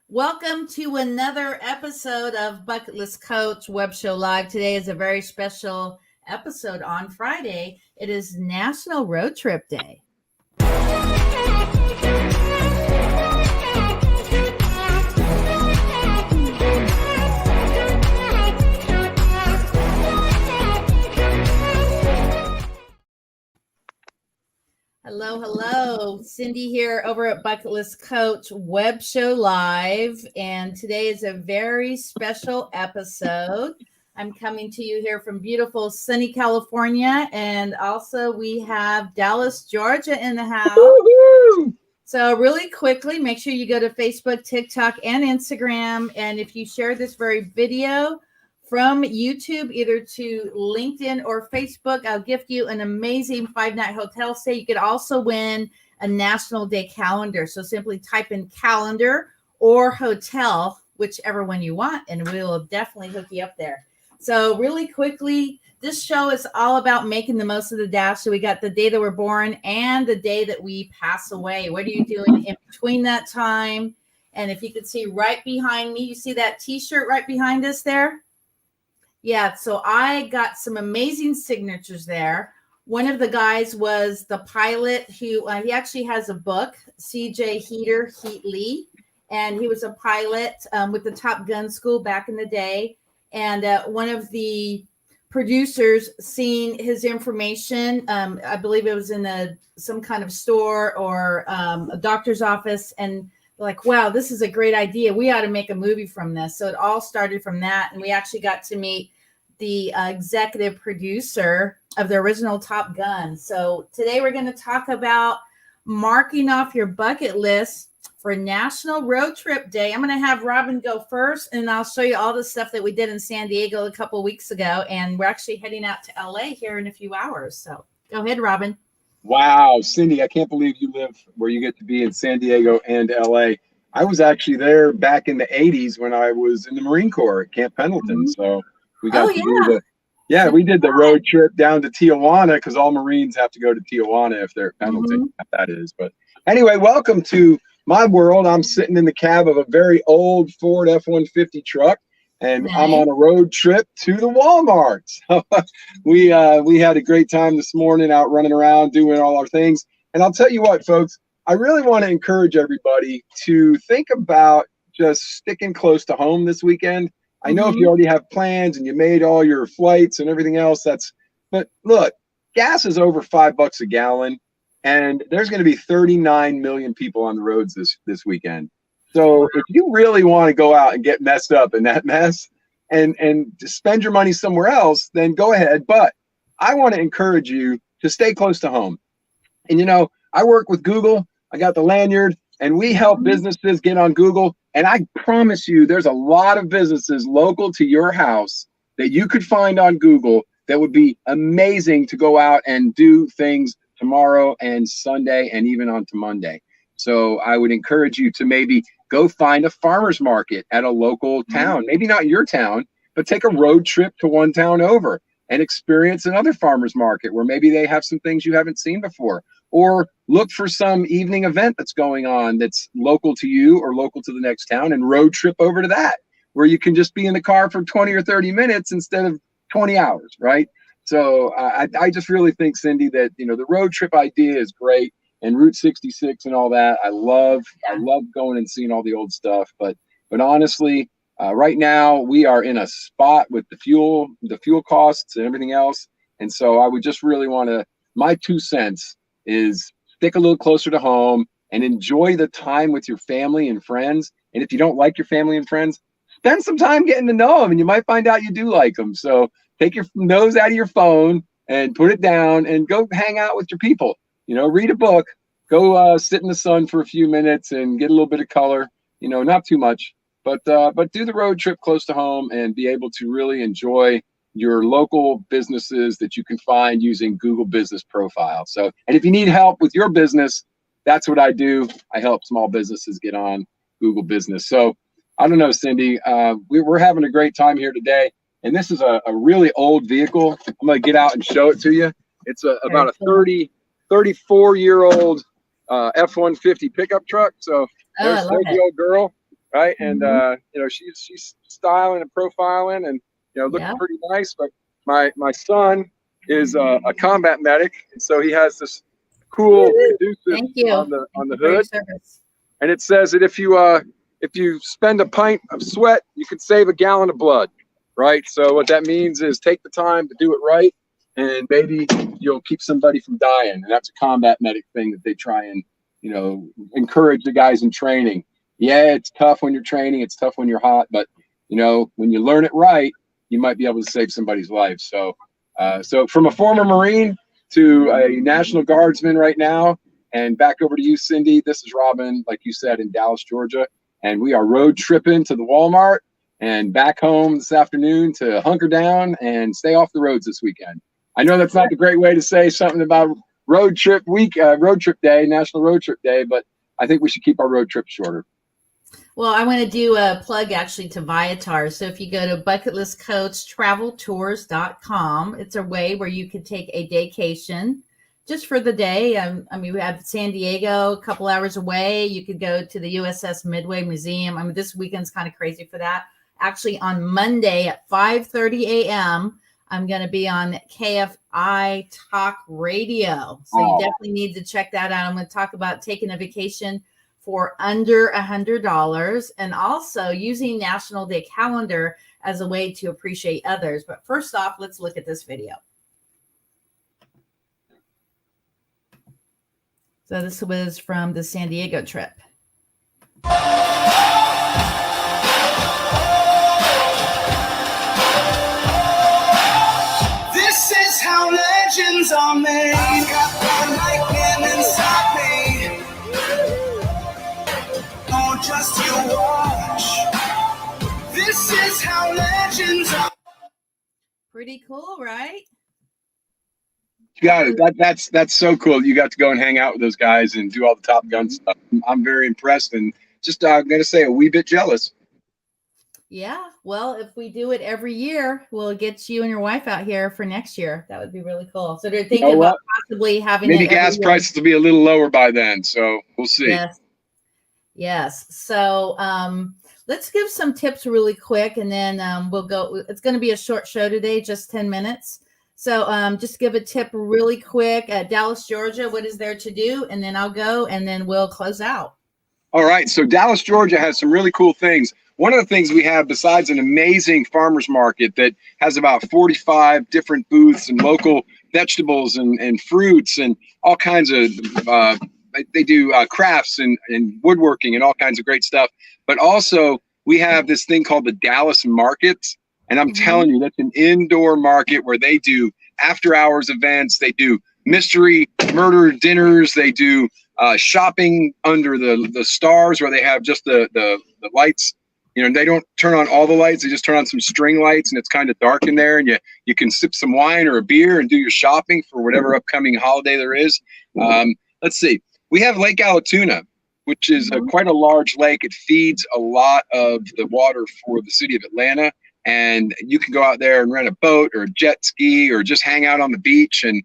Welcome to another episode of Bucket List Coach Web Show Live. Today is a very special episode on Friday. It is National Road Trip Day. Hello. Cindy here over at Bucket List Coach Web Show Live. And today is a very special episode. I'm coming to you here from beautiful sunny California. And also we have Dallas, Georgia in the house. Woo-hoo! So really quickly, make sure you go to Facebook, TikTok, and Instagram. And if you share this very video from YouTube, either to LinkedIn or Facebook, I'll gift you an amazing 5-night hotel stay. You could also win a National Day calendar. So simply type in calendar or hotel, whichever one you want, and we will definitely hook you up there. So really quickly, this show is all about making the most of the dash. So we got the day that we're born and the day that we pass away. What are you doing in between that time? And if you could see right behind me, you see that t-shirt right behind us there? Yeah, so I got some amazing signatures there. One of the guys was the pilot who, he actually has a book, CJ Heatley, and he was a pilot with the Top Gun School back in the day. And one of the producers seen his information, I believe it was in some kind of store or a doctor's office, and like, wow, this is a great idea. We ought to make a movie from this. So it all started from that. And we actually got to meet the executive producer of the original Top Gun. So today we're going to talk about marking off your bucket list for National Road Trip Day. I'm going to have Robin go first, and I'll show you all the stuff that we did in San Diego a couple of weeks ago. And we're actually heading out to LA here in a few hours. So go ahead, Robin. Wow, Cindy, I can't believe you live where you get to be in San Diego and LA. I was actually there back in the 80s when I was in the Marine Corps at Camp Pendleton. So we got we did the road trip down to Tijuana because all Marines have to go to Tijuana if they're at Pendleton. That is. But anyway, welcome to my world. I'm sitting in the cab of a very old Ford F-150 truck, and I'm on a road trip to the Walmart. we had a great time this morning out running around doing all our things. And I'll tell you what, folks, I really want to encourage everybody to think about just sticking close to home this weekend. I know if you already have plans and you made all your flights and everything else, but look, gas is over $5 a gallon, and there's going to be 39 million people on the roads this weekend. So if you really want to go out and get messed up in that mess and spend your money somewhere else, then go ahead. But I want to encourage you to stay close to home. And, I work with Google. I got the lanyard, and we help businesses get on Google. And I promise you, there's a lot of businesses local to your house that you could find on Google that would be amazing to go out and do things tomorrow and Sunday and even on to Monday. So I would encourage you to maybe go find a farmer's market at a local town, maybe not your town, but take a road trip to one town over and experience another farmer's market where maybe they have some things you haven't seen before. Or look for some evening event that's going on that's local to you or local to the next town and road trip over to that, where you can just be in the car for 20 or 30 minutes instead of 20 hours, right? So I just really think, Cindy, that, the road trip idea is great. And Route 66 and all that, I love going and seeing all the old stuff. But honestly, right now we are in a spot with the fuel costs and everything else. And so I would just really want to, my 2 cents is stick a little closer to home and enjoy the time with your family and friends. And if you don't like your family and friends, spend some time getting to know them, and you might find out you do like them. So take your nose out of your phone and put it down and go hang out with your people. Read a book, go sit in the sun for a few minutes and get a little bit of color, not too much, but do the road trip close to home and be able to really enjoy your local businesses that you can find using Google Business Profile. So, and if you need help with your business, that's what I do. I help small businesses get on Google Business. So I don't know, Cindy, we're having a great time here today. And this is a really old vehicle. I'm going to get out and show it to you. It's about a 34-year-old F-150 pickup truck. So there's the old girl. right? And she's styling and profiling and looking pretty nice. But my son is a combat medic, and so he has this cool adhesive on the hood, and it says that if you spend a pint of sweat, you can save a gallon of blood, right? So what that means is take the time to do it right, and maybe you'll keep somebody from dying. And that's a combat medic thing that they try and encourage the guys in training. Yeah, it's tough when you're training, it's tough when you're hot, but when you learn it right, you might be able to save somebody's life. So from a former Marine to a National Guardsman right now, and back over to you, Cindy. This is Robin, like you said, in Dallas, Georgia, and we are road tripping to the Walmart and back home this afternoon to hunker down and stay off the roads this weekend. I know that's not the great way to say something about road trip day, National Road Trip Day, but I think we should keep our road trips shorter. Well, I want to do a plug actually to Viator. So if you go to bucketlistcoachtraveltours.com, it's a way where you could take a vacation just for the day. I mean, we have San Diego a couple hours away. You could go to the USS Midway Museum. I mean, this weekend's kind of crazy for that. Actually, on Monday at 5:30 a.m., I'm going to be on KFI Talk Radio. So you definitely need to check that out. I'm going to talk about taking a vacation for under $100 and also using National Day Calendar as a way to appreciate others. But first off, let's look at this video. So this was from the San Diego trip. This is how legends are made. Got the lightning inside me. Oh, just you watch. This is how legends are. Pretty cool, right? You got it. That's so cool. You got to go and hang out with those guys and do all the Top Gun stuff. I'm very impressed and just I'm going to say a wee bit jealous. Yeah. Well, if we do it every year, we'll get you and your wife out here for next year. That would be really cool. So they're thinking about possibly having maybe gas prices will be a little lower by then. So we'll see. Yes. Yes. So let's give some tips really quick and then we'll go. It's going to be a short show today, just 10 minutes. So just give a tip really quick at Dallas, Georgia. What is there to do? And then I'll go and then we'll close out. All right. So Dallas, Georgia has some really cool things. One of the things we have, besides an amazing farmers market that has about 45 different booths and local vegetables and fruits and all kinds of, they do crafts and woodworking and all kinds of great stuff. But also we have this thing called the Dallas Markets. And I'm telling you, that's an indoor market where they do after hours events. They do mystery murder dinners. They do shopping under the stars where they have just the lights. They don't turn on all the lights. They just turn on some string lights and it's kind of dark in there. And you can sip some wine or a beer and do your shopping for whatever upcoming holiday there is. Let's see. We have Lake Allatoona, which is quite a large lake. It feeds a lot of the water for the city of Atlanta. And you can go out there and rent a boat or a jet ski or just hang out on the beach. And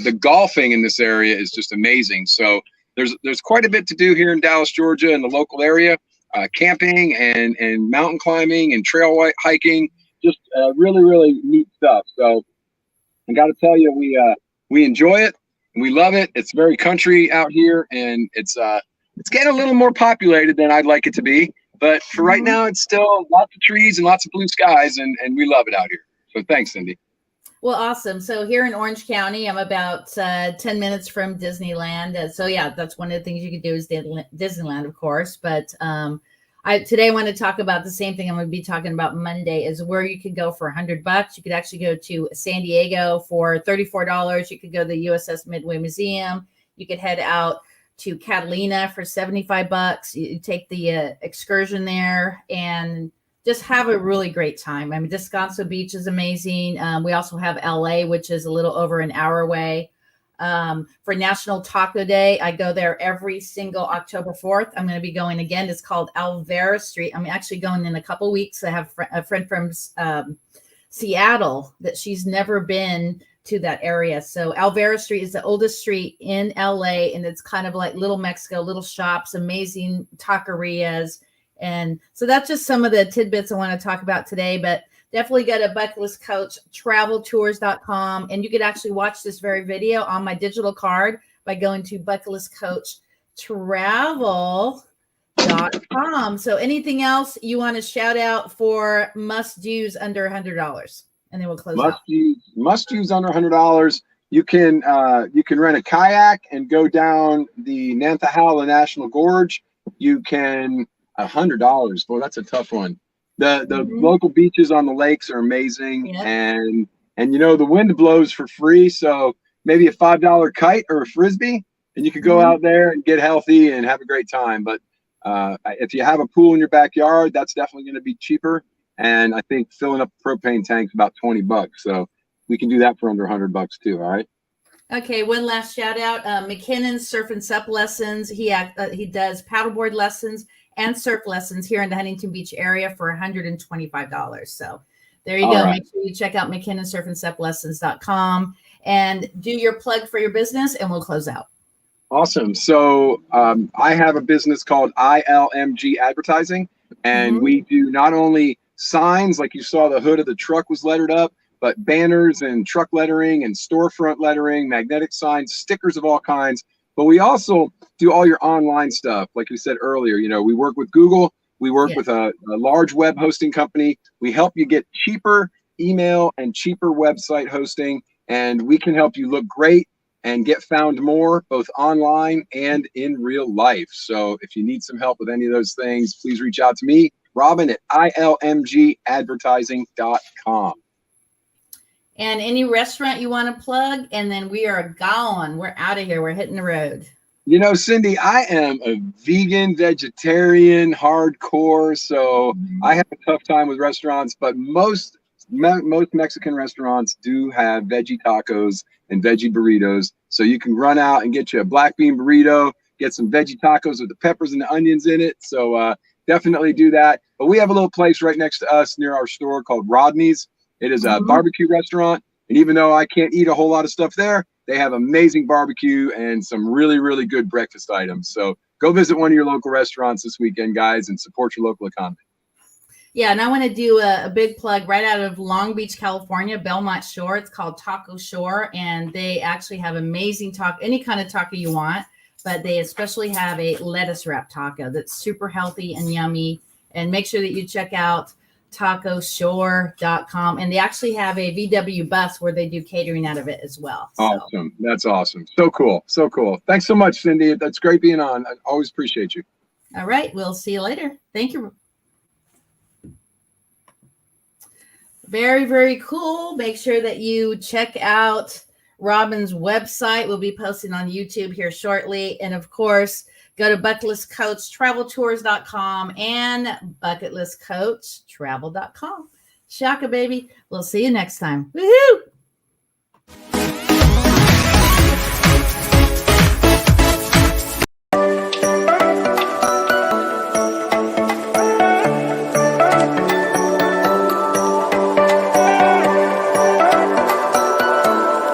the golfing in this area is just amazing. So there's quite a bit to do here in Dallas, Georgia, in the local area. Camping and mountain climbing and trail hiking, just really, really neat stuff. So I got to tell you, we enjoy it and we love it. It's very country out here, and it's getting a little more populated than I'd like it to be. But for right now, it's still lots of trees and lots of blue skies, and we love it out here. So thanks, Cindy. Well, awesome. So here in Orange County, I'm about 10 minutes from Disneyland. So yeah, that's one of the things you can do is Disneyland, of course. But today I want to talk about the same thing I'm going to be talking about Monday is where you could go for $100. You could actually go to San Diego for $34. You could go to the USS Midway Museum. You could head out to Catalina for $75. You take the excursion there and just have a really great time. I mean, Descanso Beach is amazing. We also have LA, which is a little over an hour away. For National Taco Day, I go there every single October 4th. I'm going to be going again. It's called Alvera Street. I'm actually going in a couple weeks. I have a friend from Seattle that she's never been to that area. So Alvera Street is the oldest street in LA, and it's kind of like Little Mexico, little shops, amazing taquerias. And so that's just some of the tidbits I want to talk about today, but definitely go to bucketlistcoachtraveltours.com, and you could actually watch this very video on my digital card by going to bucketlistcoachtravel.com. So anything else you want to shout out for must-dos under $100? And then we'll close out. Must-dos under $100. You can rent a kayak and go down the Nantahala National Gorge. You can $100. Boy, that's a tough one. The local beaches on the lakes are amazing, and the wind blows for free. So maybe a $5 kite or a frisbee, and you could go out there and get healthy and have a great time. But if you have a pool in your backyard, that's definitely going to be cheaper. And I think filling up a propane tank's about $20. So we can do that for under $100 too. All right. Okay, one last shout out. McKinnon's Surf and Sup lessons. He does paddleboard lessons and surf lessons here in the Huntington Beach area for $125. So there you go. Right. Make sure you check out McKinnonsurfandsuplessons.com and do your plug for your business, and we'll close out. Awesome. So I have a business called ILM Advertising, and we do not only signs, like you saw the hood of the truck was lettered up, but banners and truck lettering and storefront lettering, magnetic signs, stickers of all kinds. But we also do all your online stuff. Like we said earlier, we work with Google. We work with a large web hosting company. We help you get cheaper email and cheaper website hosting, and we can help you look great and get found more, both online and in real life. So if you need some help with any of those things, please reach out to me, Robin, at ilmgadvertising.com. And any restaurant you want to plug, and then we are gone. We're out of here. We're hitting the road. Cindy, I am a vegan, vegetarian, hardcore, so I have a tough time with restaurants, but most Mexican restaurants do have veggie tacos and veggie burritos. So you can run out and get you a black bean burrito, get some veggie tacos with the peppers and the onions in it. So definitely do that. But we have a little place right next to us near our store called Rodney's. It is a barbecue restaurant. And even though I can't eat a whole lot of stuff there, they have amazing barbecue and some really, really good breakfast items. So go visit one of your local restaurants this weekend, guys, and support your local economy. Yeah, and I want to do a big plug right out of Long Beach, California, Belmont Shore. It's called Taco Shore, and they actually have amazing taco, any kind of taco you want, but they especially have a lettuce wrap taco that's super healthy and yummy. And make sure that you check out tacoshore.com, and they actually have a VW bus where they do catering out of it as well. Awesome. That's awesome. So cool. Thanks so much, Cindy. That's great being on. I always appreciate you. All right. We'll see you later. Thank you. Very, very cool. Make sure that you check out Robin's website. We'll be posting on YouTube here shortly. And of course, go to bucketlistcoachtraveltours.com and bucketlistcoachtravel.com. Shaka, baby. We'll see you next time. Woohoo!